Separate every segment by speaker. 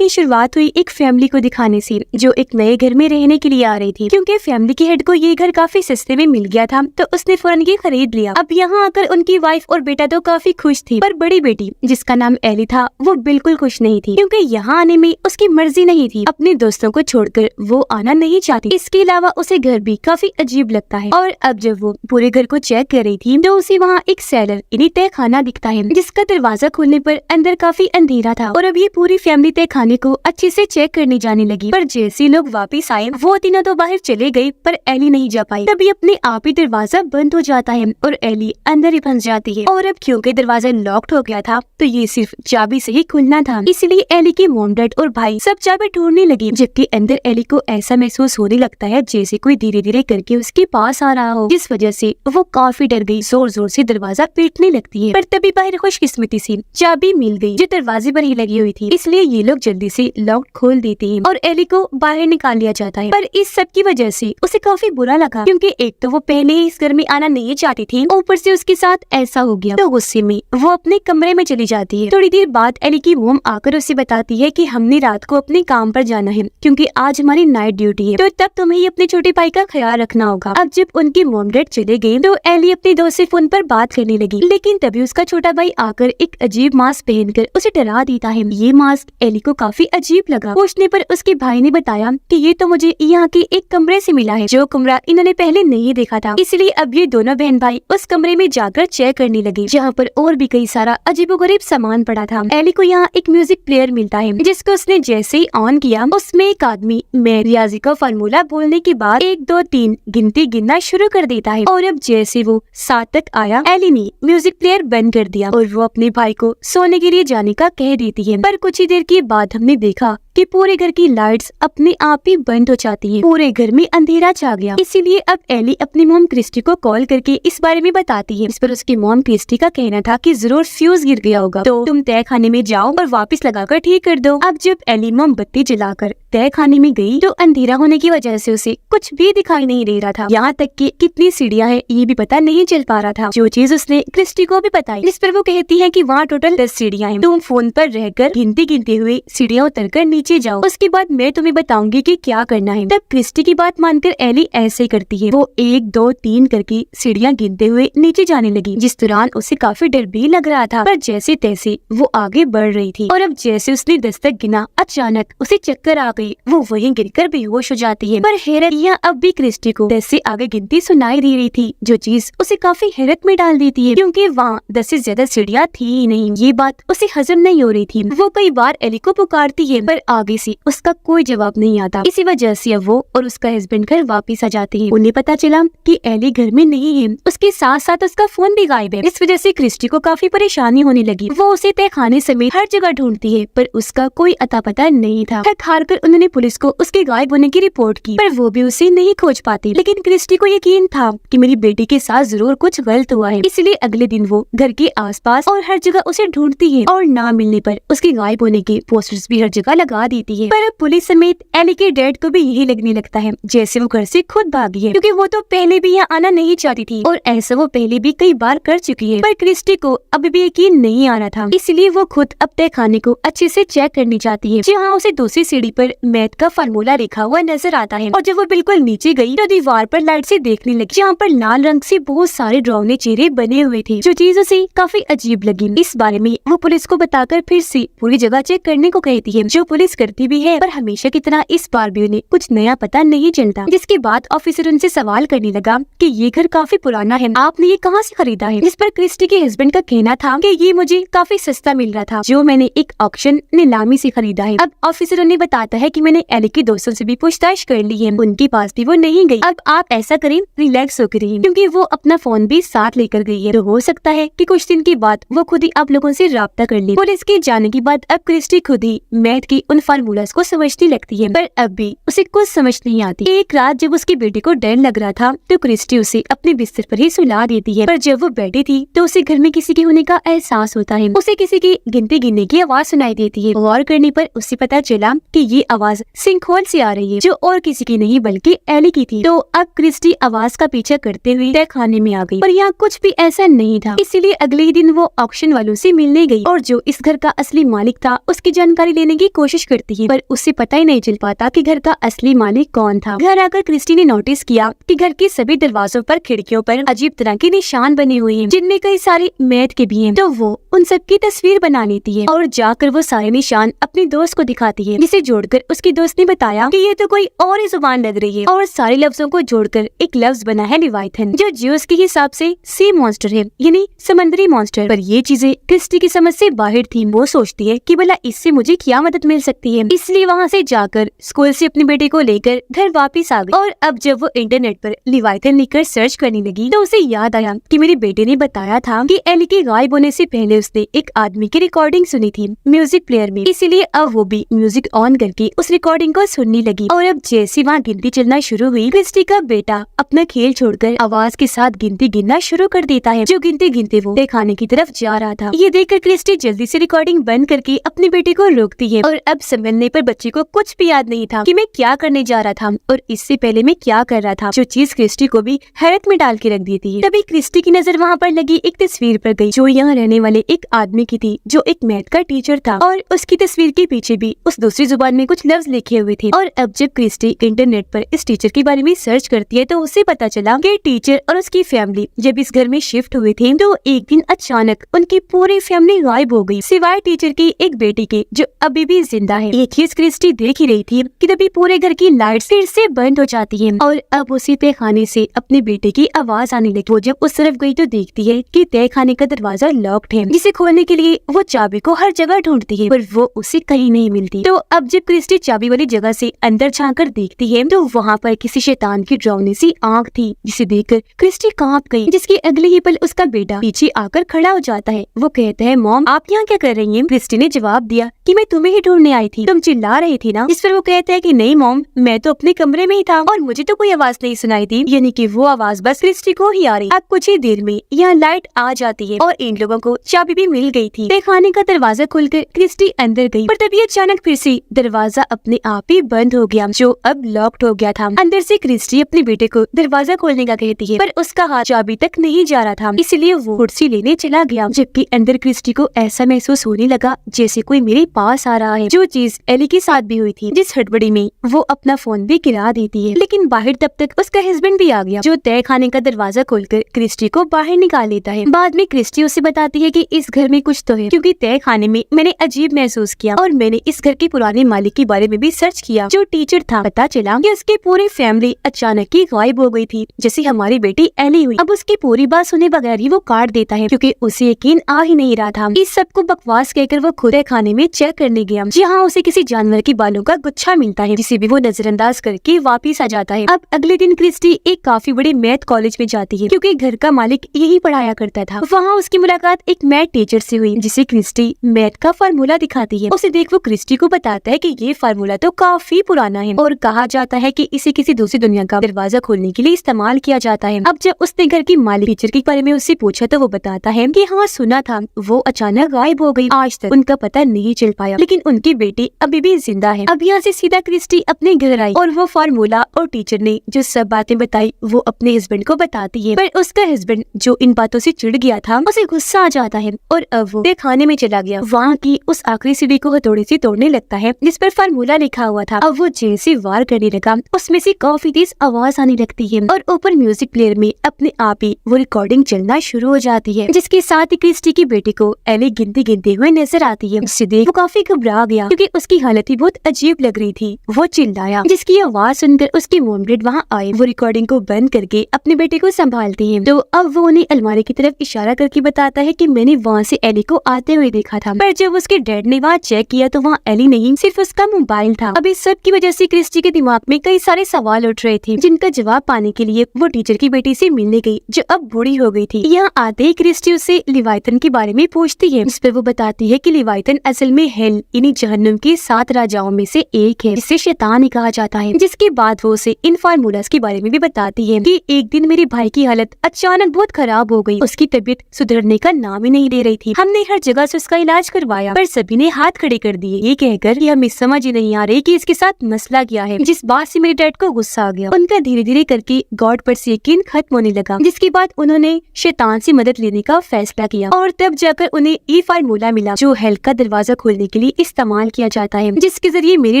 Speaker 1: की शुरुआत हुई एक फैमिली को दिखाने से जो एक नए घर में रहने के लिए आ रही थी। क्योंकि फैमिली के हेड को ये घर काफी सस्ते में मिल गया था तो उसने फौरन ये खरीद लिया। अब यहाँ आकर उनकी वाइफ और बेटा तो काफी खुश थी, पर बड़ी बेटी जिसका नाम एली था वो बिल्कुल खुश नहीं थी, क्योंकि यहाँ आने में उसकी मर्जी नहीं थी। अपने दोस्तों को छोड़कर वो आना नहीं चाहती। इसके अलावा उसे घर भी काफी अजीब लगता है। और अब जब वो पूरे घर को चेक कर रही थी तो उसे वहाँ एक सेलर यानी तहखाना दिखता है, जिसका दरवाजा खोलने पर अंदर काफी अंधेरा था। और अब ये पूरी फैमिली तहखाने को अच्छे से चेक करने जाने लगी। पर जैसे लोग वापस आए वो तीनों तो बाहर चले गए, पर एली नहीं जा पाई। तभी अपने आप ही दरवाजा बंद हो जाता है और एली अंदर ही फंस जाती है। और अब क्योंकि दरवाजा लॉक्ड हो गया था तो ये सिर्फ चाबी से ही खुलना था, इसलिए एली की मॉम डैड और भाई सब चाबी ढूंढने लगे। जबकि अंदर एली को ऐसा महसूस होने लगता है जैसे कोई धीरे धीरे करके उसके पास आ रहा हो, जिस वजह से वो काफी डर गई। जोर जोर से दरवाजा पीटने लगती है, पर तभी बाहर खुशकिस्मती से चाबी मिल गई जो दरवाजे पर ही लगी हुई थी, इसलिए ये लोग जल्दी से लॉक खोल देते हैं और एली को बाहर निकाल लिया जाता है। पर इस सब की वजह से उसे काफी बुरा लगा, क्योंकि एक तो वो पहले ही इस घर में आना नहीं चाहती थी, ऊपर से उसके साथ ऐसा हो गया। तो गुस्से में वो अपने कमरे में चली जाती है। थोड़ी देर बाद एली की मॉम आकर उसे बताती है कि हमने रात को अपने काम पर जाना है, क्योंकि आज हमारी नाइट ड्यूटी है, तो तब तुम्हें ही अपने छोटे भाई का ख्याल रखना होगा। अब जब उनकी मॉम डैड चले गए तो एली अपने दोस्त से फोन पर बात करने लगी, लेकिन तभी उसका छोटा भाई आकर एक अजीब मास्क पहनकर उसे डरा देता है। ये मास्क एली को काफी अजीब लगा। पूछने पर उसके भाई ने बताया कि ये तो मुझे यहाँ के एक कमरे से मिला है, जो कमरा इन्होंने पहले नहीं देखा था। इसलिए अब ये दोनों बहन भाई उस कमरे में जाकर चेक करने लगे, जहाँ पर और भी कई सारा अजीबोगरीब सामान पड़ा था। एली को यहाँ एक म्यूजिक प्लेयर मिलता है, जिसको उसने जैसे ही ऑन किया उसमें एक आदमी मैं रियाजी का फार्मूला बोलने के बाद 1 2 3 गिनती गिनना शुरू कर देता है। और अब जैसे वो 7 तक आया एली ने म्यूजिक प्लेयर बंद कर दिया और वो अपने भाई को सोने के लिए जाने का कह देती है। पर कुछ ही देर के बाद हमने देखा कि पूरे घर की लाइट्स अपने आप ही बंद हो जाती हैं। पूरे घर में अंधेरा छा गया। इसीलिए अब एली अपनी मॉम क्रिस्टी को कॉल करके इस बारे में बताती है। इस पर उसकी मॉम क्रिस्टी का कहना था कि जरूर फ्यूज गिर गया होगा, तो तुम तय खाने में जाओ और वापस लगाकर ठीक कर दो। अब जब एली मोमबत्ती जलाकर तय खाने में गई तो अंधेरा होने की वजह से उसे कुछ भी दिखाई नहीं दे रहा था। यहाँ तक कि कितनी सीढ़ियाँ हैं ये भी पता नहीं चल पा रहा था, जो चीज उसने क्रिस्टी को भी बताई। इस पर वो कहती है कि वहाँ टोटल 10 सीढ़ियाँ हैं। तुम फोन पर रहकर गिनती गिनते हुए सीढ़ियाँ उतरकर नीचे जाओ, उसके बाद मैं तुम्हें बताऊंगी कि क्या करना है। तब क्रिस्टी की बात मानकर एली ऐसे ही करती है। वो 1 2 3 करके सीढ़ियाँ गिनते हुए नीचे जाने लगी, जिस दौरान उसे काफी डर भी लग रहा था, पर जैसे तैसे वो आगे बढ़ रही थी। और अब जैसे उसने 10 तक गिना अचानक उसे चक्कर आ गई। वो वहीं गिरकर बेहोश हो जाती है। पर हैरत यहाँ अब भी क्रिस्टी को 10 से आगे गिनती सुनाई दे रही थी, जो चीज उसे काफी हैरत में डाल देती है, क्योंकि वहाँ 10 से ज्यादा सीढ़ियाँ थी ही नहीं। ये बात उसे हजम नहीं हो रही थी। वो कई बार एली को पुकारती है, पर आगे से उसका कोई जवाब नहीं आता। इसी वजह से अब वो और उसका हस्बैंड घर वापस आ जाते हैं। उन्हें पता चला कि एली घर में नहीं है, उसके साथ साथ उसका फोन भी गायब है। इस वजह से क्रिस्टी को काफी परेशानी होने लगी। वो उसे तहखाने समेत हर जगह ढूंढती है, पर उसका कोई अता पता नहीं था। थक हार कर उन्होंने पुलिस को उसके गायब होने की रिपोर्ट की, पर वो भी उसे नहीं खोज पाती। लेकिन क्रिस्टी को यकीन था कि मेरी बेटी के साथ जरूर कुछ गलत हुआ है, इसलिए अगले दिन वो घर के आसपास और हर जगह उसे ढूंढती है और ना मिलने पर उसके गायब होने के पोस्टर्स भी हर जगह लगा देती है। पर पुलिस समेत एली के डैड को भी यही लगने लगता है जैसे वो घर से खुद भागी है, क्योंकि वो तो पहले भी यहाँ आना नहीं चाहती थी और ऐसा वो पहले भी कई बार कर चुकी है। पर क्रिस्टी को अभी भी यकीन नहीं आ रहा था, इसलिए वो खुद अब तहखाने को अच्छे से चेक करनी चाहती है, जहाँ उसे दूसरी सीढ़ी पर मैथ का फार्मूला लिखा हुआ नजर आता है। और जब वो बिल्कुल नीचे गई तो दीवार पर लाइट से देखने लगी, जहाँ पर लाल रंग से बहुत सारे डरावने चेहरे बने हुए थे, जो चीज उसे काफी अजीब लगी। इस बारे में वो पुलिस को बताकर फिर से पूरी जगह चेक करने को कहती है, जो पुलिस करती भी है। पर हमेशा की तरह इस बार भी उन्हें कुछ नया पता नहीं चलता, जिसके बाद ऑफिसर उनसे सवाल करने लगा कि ये घर काफी पुराना है, आपने ये कहाँ से खरीदा है। इस पर क्रिस्टी के हस्बैंड का कहना था कि ये मुझे काफी सस्ता मिल रहा था, जो मैंने एक ऑक्शन नीलामी से खरीदा है। अब ऑफिसर उन्हें बताता है कि मैंने एली के दोस्तों से भी पूछताछ कर ली है, उनके पास भी वो नहीं गई। अब आप ऐसा करें, रिलैक्स होकर रहिए, क्योंकि वो अपना फोन भी साथ लेकर गई है, तो हो सकता है कि कुछ दिन के बाद वो खुद ही आप लोगों से राब्ता कर ले। पुलिस के जाने के बाद अब क्रिस्टी खुद ही मैथ की उन फार्मूलास को समझने लगती है, पर अब भी उसे कुछ समझ नहीं आती। एक रात जब उसके बेटे को डर लग रहा था तो क्रिस्टी उसे अपने बिस्तर पर ही सुला देती है, पर जब वो बैठी थी तो उसे घर में किसी के होने का एहसास होता है। उसे किसी की गिनती गिनने की आवाज सुनाई देती है। गौर करने पर उसे पता चला कि ये आवाज सिंक होल से आ रही है, जो और किसी की नहीं बल्कि एली की थी। तो अब क्रिस्टी आवाज का पीछा करते हुए तहखाने में आ गई, पर यहाँ कुछ भी ऐसा नहीं था। इसीलिए अगले ही दिन वो ऑक्शन वालों से मिलने गई और जो इस घर का असली मालिक था उसकी जानकारी लेने की कोशिश करती है, पर उसे पता ही नहीं चल पाता कि घर का असली मालिक कौन था। घर आकर क्रिस्टी ने नोटिस किया कि घर के सभी दरवाजों पर, खिड़कियों पर अजीब तरह के निशान बने हुए हैं, जिनमें कई सारे मैथ के भी हैं। तो वो उन सब की तस्वीर बना लेती है और जाकर वो सारे निशान अपने दोस्त को दिखाती है, जिसे जोड़कर उसकी दोस्त ने बताया कि ये तो कोई और ही जुबान लग रही है, और सारे लफ्जों को जोड़कर एक लफ्ज बना है लिवाइथन, जो ज्यूस के हिसाब से सी मॉन्स्टर है, यानी समंदरी मॉन्स्टर। पर ये चीजें क्रिस्टी की समझ से बाहर थी। वो सोचती है कि भला इससे मुझे क्या मदद मिल सकती है, इसलिए वहाँ से जाकर स्कूल से अपने बेटे को लेकर घर वापस आ गई। और अब जब वो इंटरनेट पर लिवाइथन लिखकर सर्च करने लगी तो उसे याद आया कि मेरे बेटे ने बताया था कि एली के गायब होने से पहले उसने एक आदमी की रिकॉर्डिंग सुनी थी म्यूजिक प्लेयर में, इसीलिए अब वो भी म्यूजिक ऑन करके उस रिकॉर्डिंग को सुनने लगी। और अब जैसे वहाँ गिनती चलना शुरू हुई, क्रिस्टी का बेटा अपना खेल छोड़कर आवाज के साथ गिनती गिनना शुरू कर देता है, जो गिनते गिनते वो खाने की तरफ जा रहा था। ये देखकर क्रिस्टी जल्दी से रिकॉर्डिंग बंद करके अपने बेटे को रोकती है, और अब संभलने पर बच्चे को कुछ भी याद नहीं था कि मैं क्या करने जा रहा था और इससे पहले मैं क्या कर रहा था, जो चीज क्रिस्टी को भी हैरत में डाल के रख देती है। तभी क्रिस्टी की नजर वहाँ पर लगी एक तस्वीर पर गई, जो यहाँ रहने वाले एक आदमी की थी, जो एक मैथ का टीचर था, और उसकी तस्वीर के पीछे भी उस दूसरी जुबान में कुछ लफ्ज लिखे हुए थे। और अब जब क्रिस्टी इंटरनेट पर इस टीचर के बारे में सर्च करती है तो उसे पता चला कि टीचर और उसकी फैमिली जब इस घर में शिफ्ट हुए थे तो एक दिन अचानक उनकी पूरी फैमिली गायब हो गई, सिवाय टीचर की एक बेटी के, जो अभी भी जिंदा है। ये चीज क्रिस्टी देख ही रही थी कि तभी पूरे घर की लाइट्स फिर से बंद हो जाती है, और अब उसी तहखाने से अपने बेटे की आवाज आने लगी। वो जब उस तरफ गई तो देखती है कि तहखाने का दरवाजा लॉक्ड है, जिसे खोलने के लिए वो चाबी को हर जगह ढूंढती है, पर वो उसे कहीं नहीं मिलती। तो अब जब क्रिस्टी चाबी वाली जगह से अंदर झांक कर देखती है तो वहाँ पर किसी शैतान की डरावनी सी आंख थी, जिसे देखकर क्रिस्टी कांप गई, जिसके अगले ही पल उसका बेटा पीछे आकर खड़ा हो जाता है। वो कहता है, मॉम आप यहाँ क्या कर रही हैं? क्रिस्टी ने जवाब दिया कि मैं तुम्हें ही ढूंढने आई थी, तुम चिल्ला रही थी ना। इस पर वो कहता है कि नहीं मॉम, मैं तो अपने कमरे में ही था और मुझे तो कोई आवाज नहीं सुनाई थी, यानी कि वो आवाज बस क्रिस्टी को ही आ रही। अब कुछ ही देर में यहाँ लाइट आ जाती है और इन लोगों को चाबी भी मिल गई थी। तहखाने का दरवाजा खुलकर क्रिस्टी अंदर गई, पर तभी अचानक फिर से दरवाजा अपने आप ही बंद हो गया, जो अब लॉक्ड हो गया था। अंदर से क्रिस्टी अपने बेटे को दरवाजा खोलने का कहती है, पर उसका हाथ चाबी तक नहीं जा रहा था, इसलिए वो कुर्सी लेने चला गया। जबकि अंदर क्रिस्टी को ऐसा महसूस होने लगा जैसे कोई मेरे पास आ रहा है, जो चीज एली के साथ भी हुई थी, जिस हड़बड़ी में वो अपना फोन भी गिरा देती है। लेकिन बाहर तब तक उसका हस्बैंड भी आ गया, जो तहखाने का दरवाजा खोलकर क्रिस्टी को बाहर निकाल लेता है। बाद में क्रिस्टी उसे बताती है कि इस घर में कुछ तो है, क्योंकि तहखाने में मैंने अजीब महसूस किया और मैंने इस घर के पुराने मालिक के बारे में भी सर्च किया, जो टीचर था। पता चला कि उसकी पूरी फैमिली अचानक ही गायब हो गई थी, जैसे हमारी बेटी एली हुई। अब उसकी पूरी बात सुने बगैर ही वो काट देता है, क्योंकि उसे यकीन आ ही नहीं रहा था। इस सब को बकवास कहकर वो खुद खाने में चेक करने गया, जहाँ उसे किसी जानवर के बालों का गुच्छा मिलता है, जिसे भी वो नजरअंदाज करके वापिस आ जाता है। अब अगले दिन क्रिस्टी एक काफी बड़े मैथ कॉलेज में जाती है, क्योंकि घर का मालिक यही पढ़ाया करता था। वहाँ उसकी मुलाकात एक मैथ टीचर से हुई, जिसे क्रिस्टी मैथ का फार्मूला दिखाती है। उसे देख वो क्रिस्टी को बताता है कि ये फार्मूला तो काफी पुराना है और कहा जाता है कि इसे किसी दूसरी दुनिया का दरवाजा खोलने के लिए इस्तेमाल किया जाता है। अब जब उसने घर की मालिक टीचर के बारे में उससे पूछा तो वो बताता है कि हाँ सुना था, वो अचानक गायब हो गई, आज तक उनका पता नहीं चल पाया, लेकिन उनकी बेटी अभी भी जिंदा है। अब यहाँ से सीधा क्रिस्टी अपने घर आई और वो फार्मूला और टीचर ने जो सब बातें बताई वो अपने हस्बैंड को बताती है, पर उसका हस्बैंड जो इन बातों से चिढ़ गया था, उसे गुस्सा आ जाता है और अब वो खाने में चला गया। वहाँ की उस आखिरी सीढ़ी को हथौड़े से तोड़ने लगता है जिस पर फार्मूला लिखा हुआ था। अब वो जैसे वार करने लगा, उसमें से काफी तेज आवाज आने लगती है और ऊपर म्यूजिक प्लेयर में अपने आप ही वो रिकॉर्डिंग चलना शुरू हो जाती है, जिसके साथ ही क्रिस्टी की बेटी को एली गिनती गिनते हुए नजर आती है। उससे देख वो काफी घबरा गया, क्योंकि उसकी हालत ही बहुत अजीब लग रही थी। वो चिल्लाया, जिसकी आवाज सुनकर उसके मोमडेड वहाँ आए। वो रिकॉर्डिंग को बंद करके अपने बेटे को संभालती है, तो अब वो उन्हें अलमारी की तरफ इशारा करके बताता है कि मैंने वहाँ से एली को आते हुए देखा था, पर जब उसके डैड ने वहाँ चेक किया तो वहाँ एली नहीं, सिर्फ उसका मोबाइल था। अब इस सब की वजह से क्रिस्टी के दिमाग में कई सारे सवाल उठ रहे थे, जिनका जवाब पाने के लिए वो टीचर की बेटी से मिलने गई, जो अब बूढ़ी हो गई थी। यहाँ आते ही क्रिस्टी उससे लिवाइथन के बारे में पूछती है, इस पर वो बताती है कि लिवाइथन असल में हेल यानी जहन्नुम के 7 राजाओं में से एक है, जिसे शैतान कहा जाता है। जिसके बाद वो उसे इन फार्मूलास के बारे में भी बताती है कि एक दिन मेरे भाई की हालत अचानक बहुत खराब हो गई, उसकी तबीयत सुधरने का नाम ही नहीं ले रही थी। हमने हर जगह से उसका इलाज करवाया, पर सभी ने हाथ खड़े कर दिए, ये कहकर कि हमें समझ ही नहीं आ रही कि इसके साथ मसला क्या है। जिस बात से मेरे डैड को गुस्सा आ गया। उनका धीरे धीरे करके गॉड पर से यकीन खत्म होने लगा, जिसके बाद उन्होंने शैतान से मदद लेने का फैसला किया और तब जाकर उन्हें ये फार्मूला मिला, जो हेल का दरवाजा खोलने के लिए इस्तेमाल किया जाता है, जिसके जरिए मेरे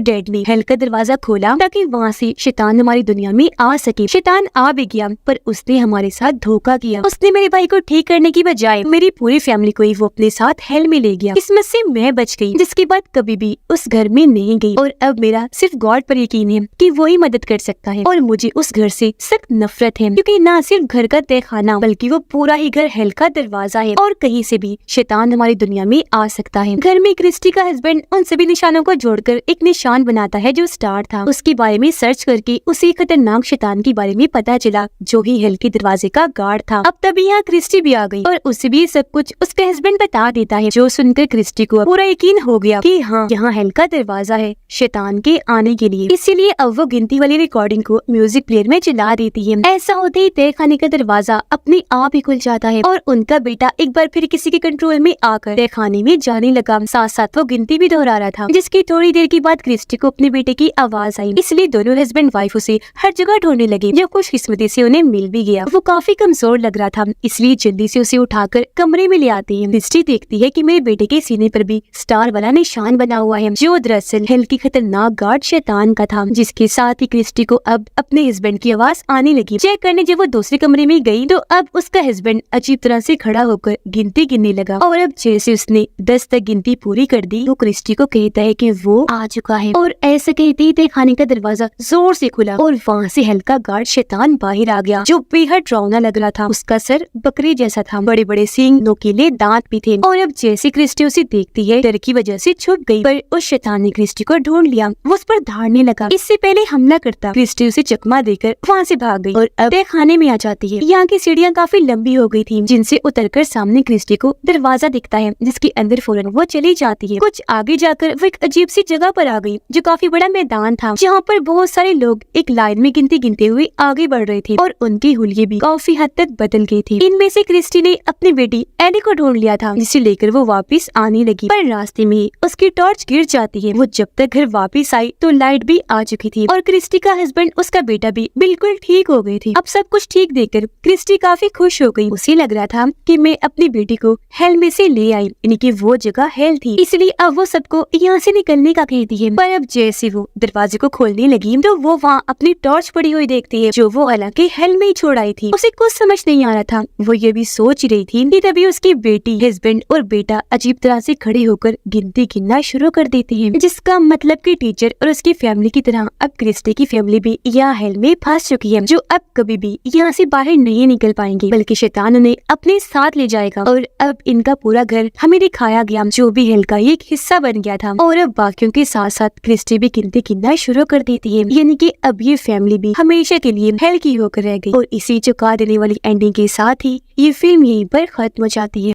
Speaker 1: डैड ने हेल का दरवाजा खोला ताकि वहाँ से शैतान हमारी दुनिया में आ सके। शैतान आ भी गया, पर उसने हमारे साथ धोखा किया। उसने मेरे भाई को ठीक करने की बजाय मेरी पूरी फैमिली को ही वो अपने साथ हेल में ले गया। किस्मत से मैं बच गई, जिसके बाद कभी भी उस घर में नहीं गई। और अब मेरा सिर्फ गॉड पर यकीन है कि वो ही मदद कर सकता है। और मुझे उस घर से सख्त नफरत है, क्योंकि न सिर्फ घर का तहखाना बल्कि वो पूरा ही घर हेल का दरवाजा है और कहीं से भी शैतान हमारी दुनिया में आ सकता है। घर में क्रिस्टी का हस्बैंड उन सभी निशानों को जोड़कर एक निशान बनाता है जो स्टार था। उसके बारे में सर्च करके उसी खतरनाक शैतान के बारे में पता चला जो ही हेल के दरवाजे का गार्ड था। अब तभी यहाँ क्रिस्टी भी आ गई और उसे भी सब कुछ उसका हस्बैंड बता देता है, जो सुनकर क्रिस्टी को पूरा यकीन हो गया कि हाँ, यहाँ हेल का दरवाजा है शैतान के आने के लिए। इसीलिए अब वो गिनती वाली रिकॉर्डिंग को म्यूजिक प्लेयर में चला देती है। ऐसा होते ही तहखाने का दरवाजा अपने आप ही खुल जाता है और उनका बेटा एक बार फिर किसी के कंट्रोल में आकर तहखाने में जाने लगा। साथ साथ वो गिनती भी दोहरा रहा था, जिसकी थोड़ी देर के बाद क्रिस्टी को अपने बेटे की आवाज आई। इसलिए दोनों हस्बैंड वाइफ उसे हर जगह ढूंढने लगे, जो खुशकिस्मती से उन्हें मिल भी गया। वो काफी कमजोर लग रहा था, इसलिए जल्दी से उसे उठाकर कमरे में ले आती है। क्रिस्टी देखती है कि मेरे बेटे के सीने पर भी स्टार वाला निशान बना हुआ है, जो दरअसल हेल की खतरनाक गार्ड शैतान का था। जिसके साथ ही क्रिस्टी को अब अपने हस्बैंड की आवाज आने लगी। चेक करने जब वो दूसरे कमरे में गई तो अब उसका हस्बैंड अजीब तरह से खड़ा होकर गिनती गिनने लगा। और अब जैसे उसने 10 तक गिनती पूरी कर दी, वो क्रिस्टी को कहता है कि वो आ चुका है। और ऐसा कहते ही तहखाने का दरवाजा जोर से खुला और वहाँ से हेल का गार्ड शैतान बाहर आ गया, जो बेहद डरावना लग रहा था। उसका सर बकरी जैसा था, बड़े बड़े सींग, नोकीले दांत भी थे। और अब जैसे क्रिस्टी उसे देखती है, डर की वजह से छुप गई, पर उस शैतान ने क्रिस्टी को ढूंढ लिया। वो उस पर धाड़ने लगा। इससे पहले हमला करता, क्रिस्टी उसे चकमा देकर वहाँ से भाग गई और अब तहखाने में आ जाती है। यहाँ की सीढ़ियाँ काफी लंबी हो गई थी, जिनसे उतरकर सामने क्रिस्टी को दरवाजा दिखता है, जिसके अंदर फौरन वो चली जाती है। कुछ आगे जाकर वो एक अजीब सी जगह पर आ गई, जो काफी बड़ा मैदान था, जहाँ पर बहुत सारे लोग एक लाइन में गिनती गिनते हुए आगे बढ़ रहे थे और उनकी हुलिये भी काफी हद तक बदल गई थी। इनमें से क्रिस्टी ने अपनी बेटी एडी को ढूंढ लिया था, जिसे लेकर वो वापस आने लगी, पर रास्ते में उसकी टॉर्च गिर जाती है। वो जब तक घर वापस आई तो लाइट भी आ चुकी थी और क्रिस्टी का हस्बैंड, उसका बेटा भी बिल्कुल ठीक हो गए थे। अब सब कुछ ठीक देखकर क्रिस्टी काफी खुश हो गई। उसे लग रहा था कि मैं अपनी बेटी को हेल में से ले आई, यानी कि वो जगह हेल थी, इसलिए अब वो सबको यहाँ से निकलने का कहती है। पर अब जैसे वो दरवाजे को खोलने लगी तो वो वहाँ अपनी टॉर्च पड़ी हुई देखती है, जो वो हालांकि हेल में ही छोड़ आई थी। उसे कुछ समझ नहीं आ रहा था। वो ये भी सोच रही थी कि तभी उसकी बेटी, हस्बैंड और बेटा अजीब तरह से खड़े होकर गिनती गिनना शुरू कर देते हैं, जिसका मतलब कि टीचर और उसकी फैमिली की तरह अब क्रिस्टी की फैमिली भी यहाँ हेल में फंस चुकी है, जो अब कभी भी यहाँ से बाहर नहीं निकल पाएंगे, बल्कि शैतान उन्हें अपने साथ ले जाएगा। और अब इनका पूरा घर हमें दिखाया गया, जो भी हेल का एक हिस्सा बन गया था। और अब बाकियों के साथ साथ क्रिस्टी भी गिनती गिनना शुरू कर देती है, यानी कि अब ये फैमिली भी हमेशा के लिए हेल की होकर रह गई। और इसी चुका देने वाली एंडिंग के साथ ही ये फिल्म यहीं पर खत्म हो जाती है।